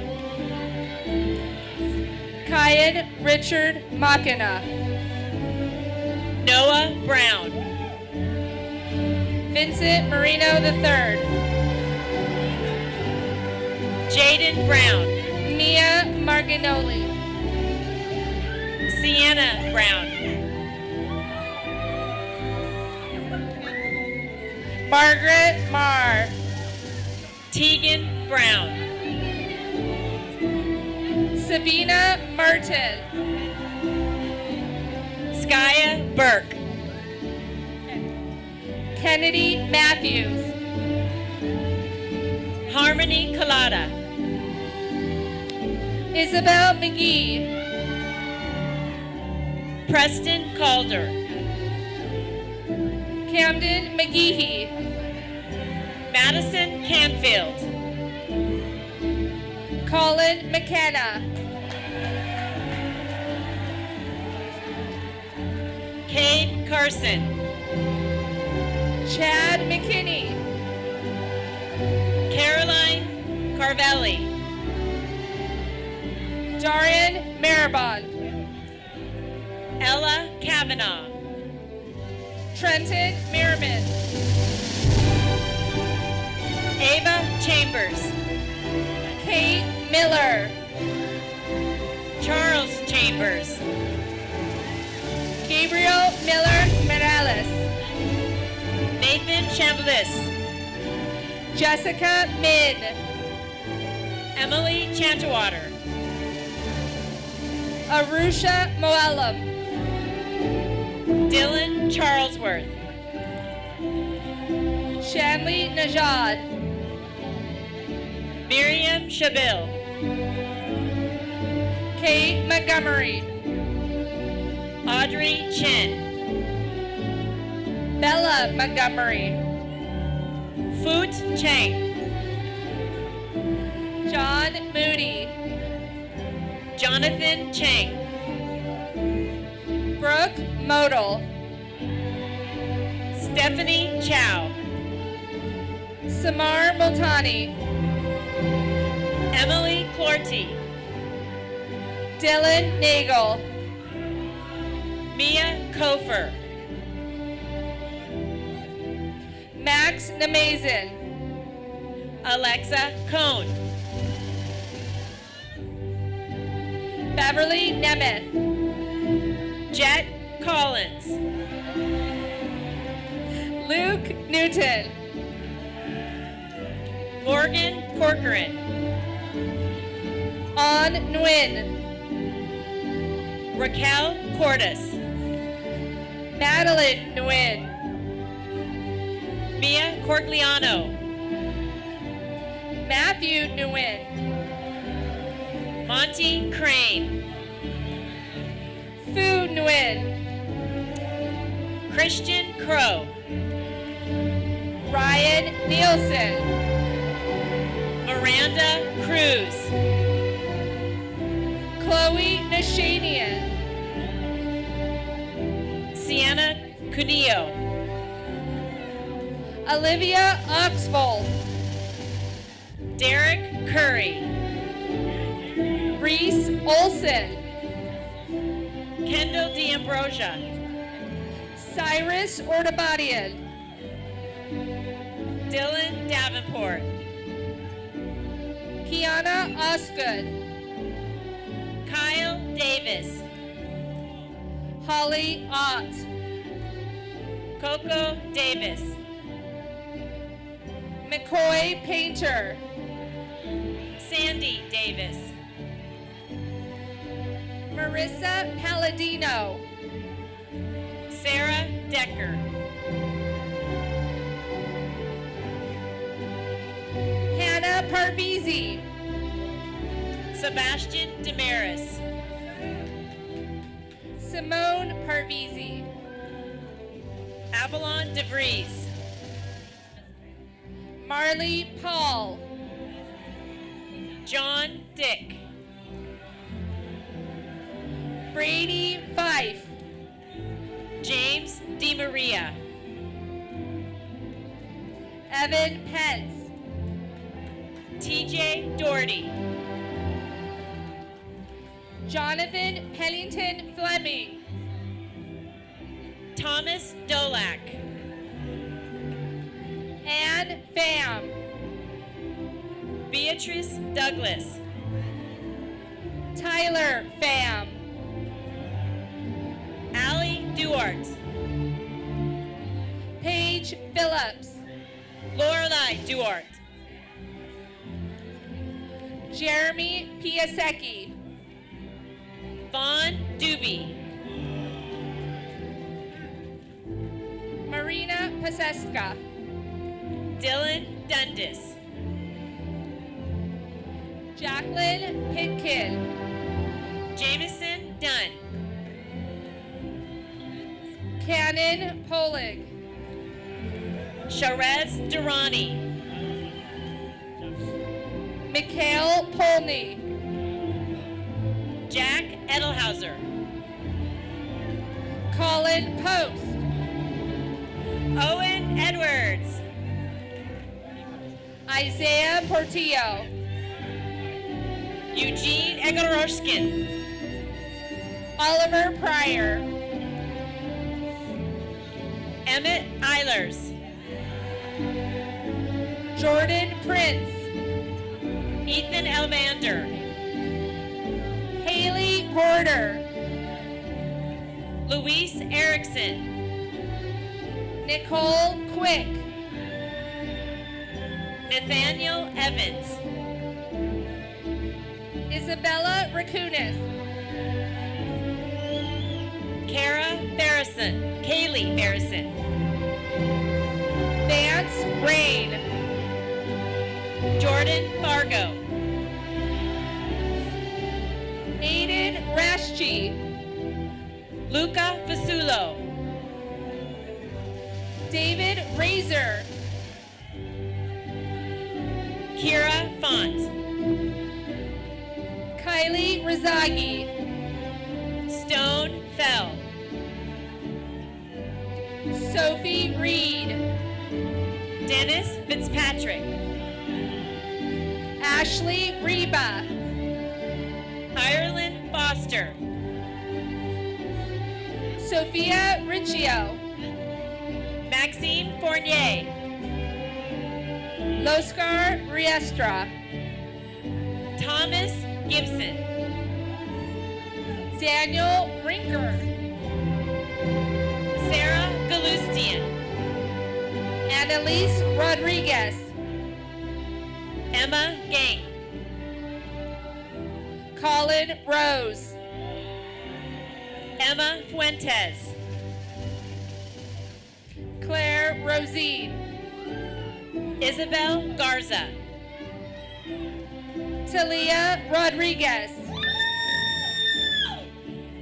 Kyan Richard Machina. Noah Brown. Vincent Marino III. Jaden Brown. Mia Marginoli. Sienna Brown. Margaret Marr. Tegan Brown. Sabina Martin. Skya Burke. Kennedy Matthews. Harmony Collada. Isabel McGee. Preston Calder. Camden McGeehee. Madison Canfield. Colin McKenna. Cade Carson. Chad McKinney. Caroline Carvelli. Darian Maribond. Ella Kavanaugh. Trenton Merriman. Ava Chambers. Kate Miller. Charles Chambers. Gabriel Miller Morales. Nathan Chambliss. Jessica Min. Emily Chanterwater. Arusha Moelim. Dylan Charlesworth. Shanley Najad, Miriam Shabil, Kate Montgomery, Audrey Chen, Bella Montgomery, Foot Chang, John Moody, Jonathan Chang, Brooke Modal, Stephanie Chow, Samar Multani, Emily Clorty, Dylan Nagel, Mia Kofer, Max Namazin, Alexa Cohn, Beverly Nemeth, Jet Collins, Luke Newton, Morgan Corcoran, On Nguyen, Raquel Cordes, Madeline Nguyen, Mia Corgliano, Matthew Nguyen, Monty Crane, Fu Nguyen, Christian Crow, Ryan Nielsen, Miranda Cruz, Chloe Nashanian, Sienna Cunillo, Olivia Oxfold, Derek Curry, Reese Olson, Kendall D'Ambrosia, Cyrus Ordabadian, Dylan Davenport, Kiana Osgood, Kyle Davis, Holly Ott, Coco Davis, McCoy Painter, Sandy Davis, Marissa Palladino, Sarah Decker, Hannah Parvizi, Sebastian Damaris, Simone Parvizi, Avalon DeVries, Marley Paul, John Dick, Brady Fife, James DeMaria, Evan Pence, TJ Doherty, Jonathan Pennington Fleming, Thomas Dolak, Ann Pham, Beatrice Douglas, Tyler Pham, Allie Duarte, Paige Phillips, Lorelei Duarte, Jeremy Piasecki, Vaughn Doobie, Marina Paseska, Dylan Dundas, Jacqueline Pitkin, Jameson Dunn, Cannon Polig, Sharez Durrani, Mikhail Polny, Jack Edelhauser, Colin Post, Owen Edwards, Isaiah Portillo, Eugene Egoroshkin, Oliver Pryor, Emmett Eilers, Jordan Prince, Ethan Elvander, Haley Porter, Luis Erickson, Nicole Quick, Nathaniel Evans, Isabella Rakunis, Kara Farrison, Kaylee Farrison, Vance Rain. Jordan Fargo. Aiden Rashchi. Luca Fasulo. David Razor. Kira Font. Kylie Rizagi. Stone Fell. Sophie Reed. Dennis Fitzpatrick. Ashley Reba. Ireland Foster. Sophia Riccio. Maxime Fournier. Loscar Riestra. Thomas Gibson. Daniel Rinker. Sarah Galustian. Annalise Rodriguez. Emma Gang. Colin Rose. Emma Fuentes. Claire Rosine. Isabel Garza. Talia Rodriguez.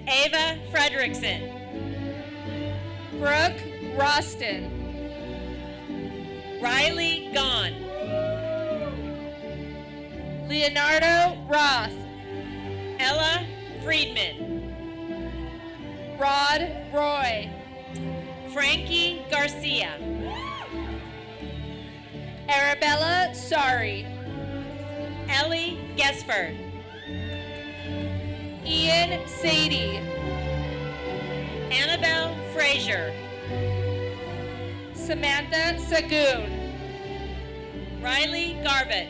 Ava Fredrickson. Brooke Roston. Riley Gahn. Leonardo Roth. Ella Friedman. Rod Roy. Frankie Garcia. Arabella Sari. Ellie Gesford. Ian Sadie. Annabelle Frazier. Samantha Sagoon. Riley Garbett.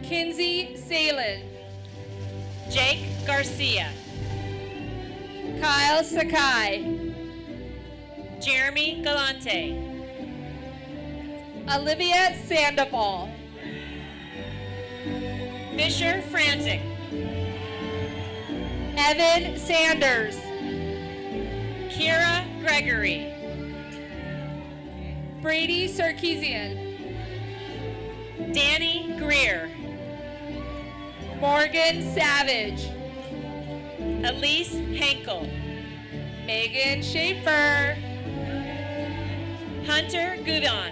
Kinsey Salin. Jake Garcia. Kyle Sakai. Jeremy Galante. Olivia Sandoval. Fisher Frantic. Evan Sanders. Kira Gregory. Brady Sarkeesian. Danny Greer. Morgan Savage. Elise Henkel. Megan Schaefer. Hunter Gudon.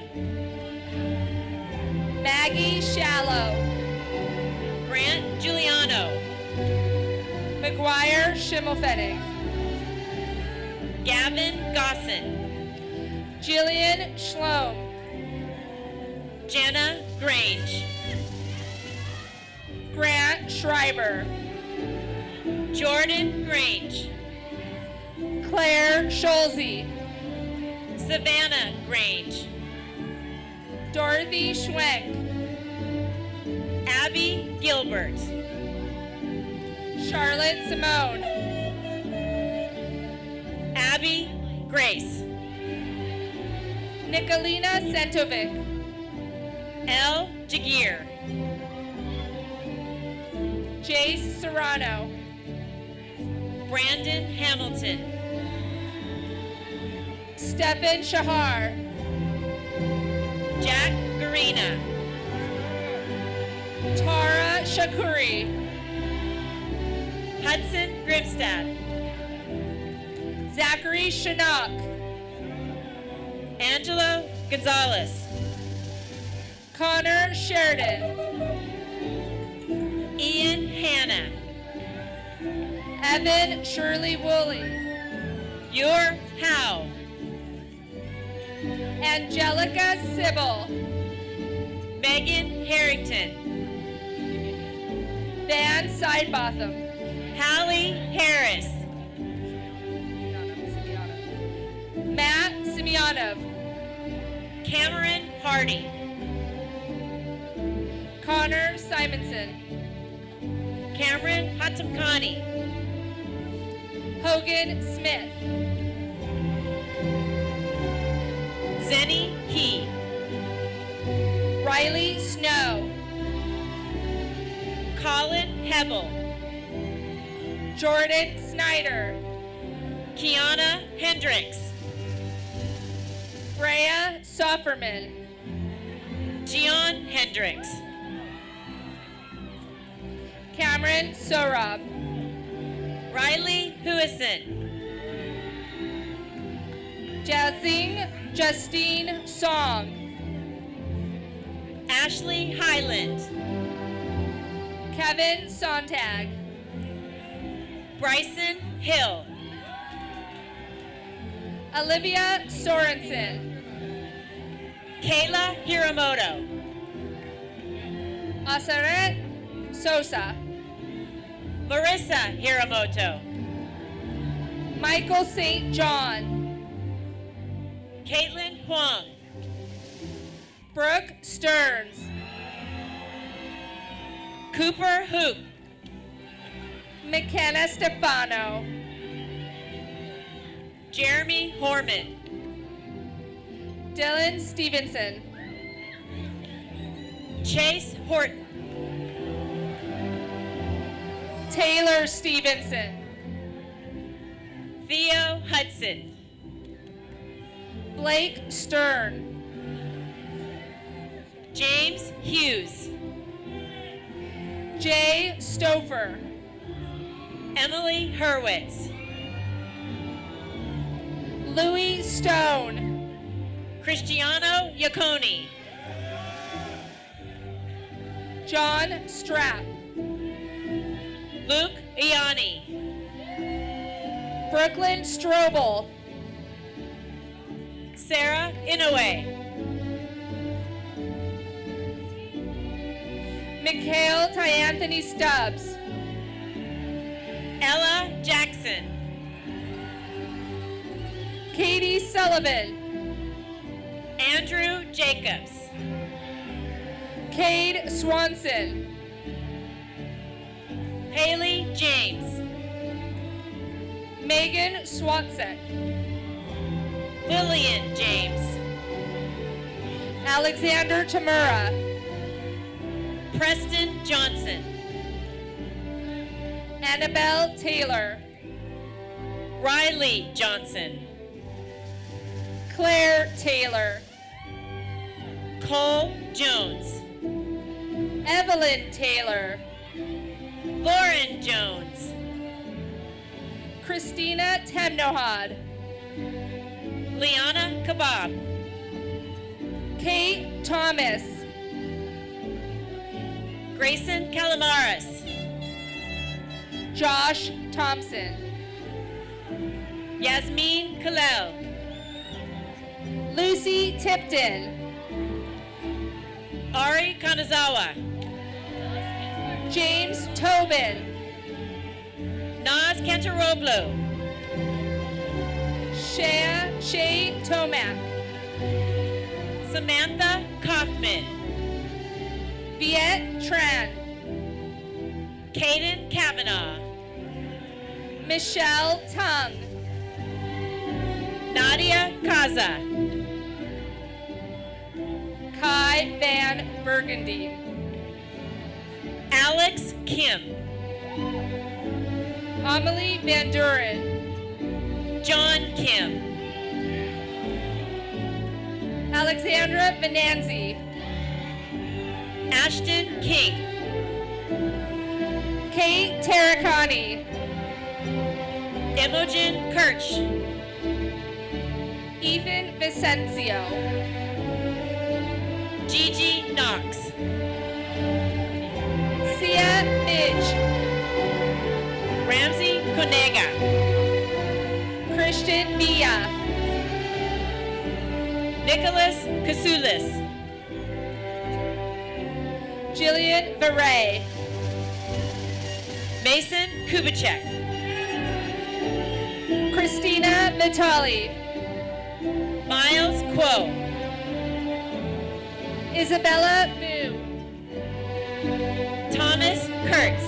Maggie Shallow. Grant Giuliano. McGuire Schimmelfennig. Gavin Gosson. Jillian Schlom. Jenna Grange. Grant Schreiber. Jordan Grange. Claire Scholze. Savannah Grange. Dorothy Schwenk. Abby Gilbert. Charlotte Simone. Abby Grace. Nicolina Sentovic. L. Jagir. Jace Serrano. Brandon Hamilton. Stephen Shahar. Jack Garina. Tara Shakuri. Hudson Grimstad. Zachary Shinnok. Angelo Gonzalez. Connor Sheridan. Ian Hanna. Evan Shirley Woolley. Your How. Angelica Sybil. Megan Harrington. Van Sidebotham. Hallie Harris. Matt Simeonov. Cameron Hardy. Connor Simonson. Cameron Hatamkani. Hogan Smith. Zenny Key. Riley Snow. Colin Hebel. Jordan Snyder. Kiana Hendricks. Freya Sofferman. Gian Hendricks. Cameron Sorab. Riley Huison. Justine Song. Ashley Highland. Kevin Sontag. Bryson Hill. Olivia Sorensen. Kayla Hiramoto. Asaret Sosa. Marissa Hiramoto. Michael St. John. Caitlin Huang. Brooke Stearns. Cooper Hoop. McKenna Stefano. Jeremy Horman. Dylan Stevenson. Chase Horton. Taylor Stevenson. Theo Hudson. Blake Stern. James Hughes. Jay Stouffer. Emily Hurwitz. Louis Stone. Cristiano Iaconi. John Strapp. Luke Iani. Brooklyn Strobel. Sarah Inouye. Mikhail Tyanthony Stubbs. Ella Jackson. Katie Sullivan. Andrew Jacobs. Cade Swanson. Haley James. Megan Swansek. Lillian James. Alexander Tamura. Preston Johnson. Annabelle Taylor. Riley Johnson. Claire Taylor. Cole Jones. Evelyn Taylor. Lauren Jones. Christina Temnohad. Liana Kabab. Kate Thomas. Grayson Calamaris. Josh Thompson. Yasmin Kalel. Lucy Tipton. Ari Kanazawa. James Tobin. Naz Kantaroglu. Shay Tomac. Samantha Kaufman. Viet Tran. Caden Kavanaugh. Michelle Tung. Nadia Kaza. Kai Van Burgundy. Alex Kim. Amelie Van Duren. John Kim. Alexandra Venanzi. Ashton King. Kate Terracani. Imogen Kirch. Ethan Vicencio. Gigi Knox. Sia Midge. Ramsey Konega. Christian Villa. Nicholas Kasulis. Jillian Veray. Mason Kubicek. Christina Vitali. Miles Quo. Isabella Vu. Thomas Kurtz.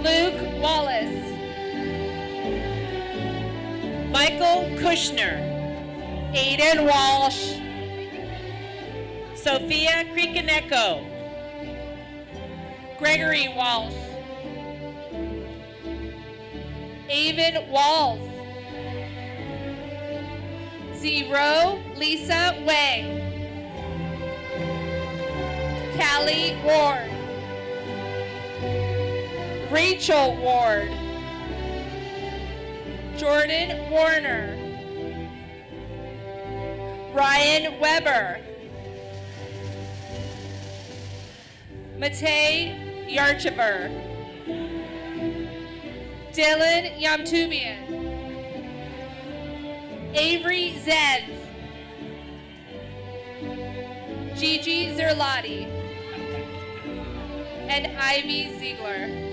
Luke Wallace. Michael Kushner. Aiden Walsh. Sophia Krikaneko. Gregory Walsh. Avon Walls. 0, Lisa Wang. Callie Ward. Rachel Ward. Jordan Warner. Ryan Weber. Matei Yarchever. Dylan Yamtubian. Avery Zenz. Gigi Zerlati. And Ivy Ziegler.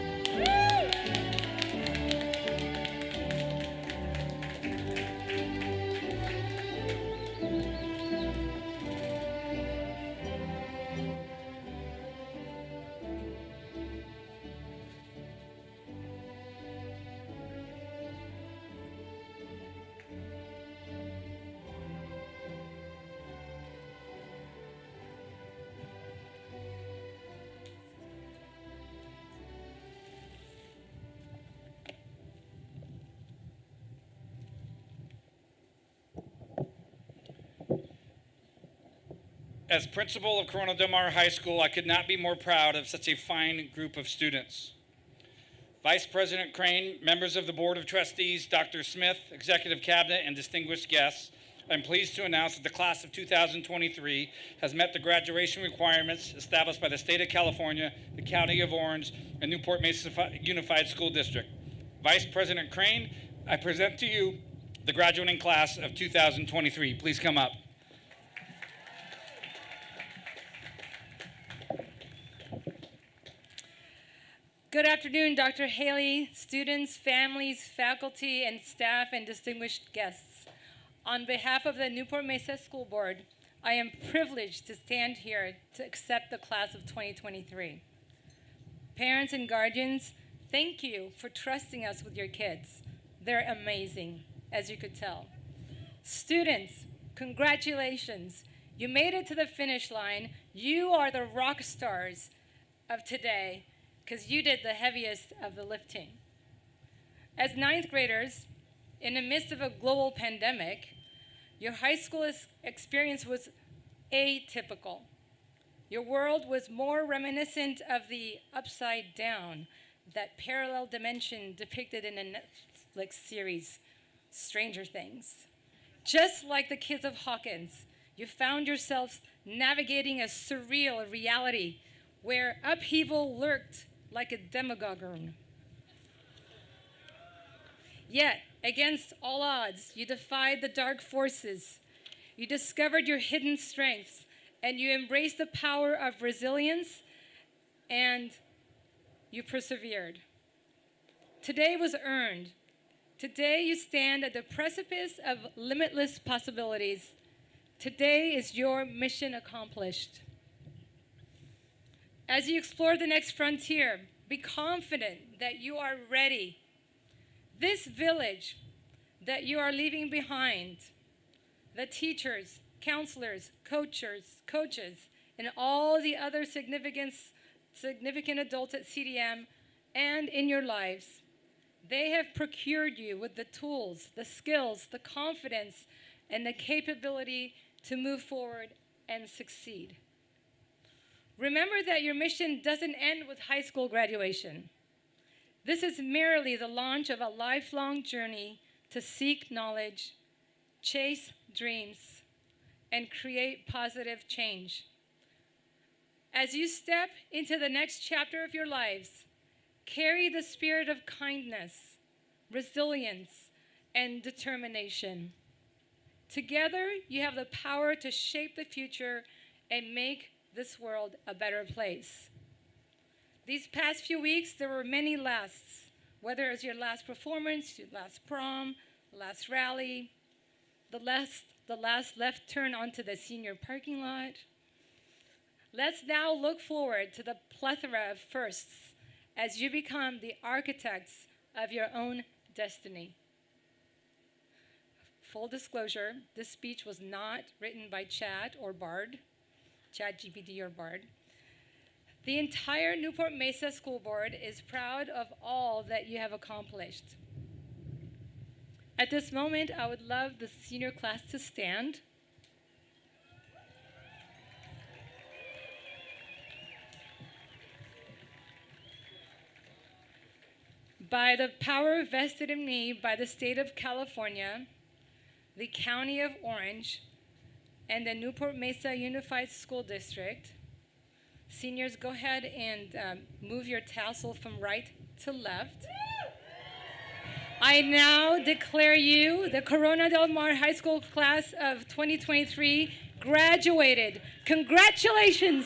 As principal of Corona Del Mar High School, I could not be more proud of such a fine group of students. Vice President Crane, members of the Board of Trustees, Dr. Smith, Executive Cabinet, and distinguished guests, I'm pleased to announce that the class of 2023 has met the graduation requirements established by the state of California, the County of Orange, and Newport Mesa Unified School District. Vice President Crane, I present to you the graduating class of 2023. Please come up. Good afternoon, Dr. Haley, students, families, faculty, and staff, and distinguished guests. On behalf of the Newport Mesa School Board, I am privileged to stand here to accept the class of 2023. Parents and guardians, thank you for trusting us with your kids. They're amazing, as you could tell. Students, congratulations. You made it to the finish line. You are the rock stars of today, because you did the heaviest of the lifting. As ninth graders, in the midst of a global pandemic, your high school experience was atypical. Your world was more reminiscent of the Upside Down, that parallel dimension depicted in the Netflix series, Stranger Things. Just like the kids of Hawkins, you found yourselves navigating a surreal reality where upheaval lurked like a demagogue. Yet, against all odds, you defied the dark forces. You discovered your hidden strengths, and you embraced the power of resilience, and you persevered. Today was earned. Today you stand at the precipice of limitless possibilities. Today is your mission accomplished. As you explore the next frontier, be confident that you are ready. This village that you are leaving behind, the teachers, counselors, coaches, and all the other significant adults at CDM and in your lives, they have procured you with the tools, the skills, the confidence, and the capability to move forward and succeed. Remember that your mission doesn't end with high school graduation. This is merely the launch of a lifelong journey to seek knowledge, chase dreams, and create positive change. As you step into the next chapter of your lives, carry the spirit of kindness, resilience, and determination. Together, you have the power to shape the future and make this world a better place. These past few weeks, there were many lasts, whether it was your last performance, your last prom, last rally, the last left turn onto the senior parking lot. Let's now look forward to the plethora of firsts as you become the architects of your own destiny. Full disclosure, this speech was not written by ChatGPT or Bard. The entire Newport Mesa School Board is proud of all that you have accomplished. At this moment, I would love the senior class to stand. By the power vested in me by the state of California, the county of Orange, and the Newport Mesa Unified School District, seniors, go ahead and move your tassel from right to left. I now declare you the Corona Del Mar High School class of 2023 graduated. Congratulations!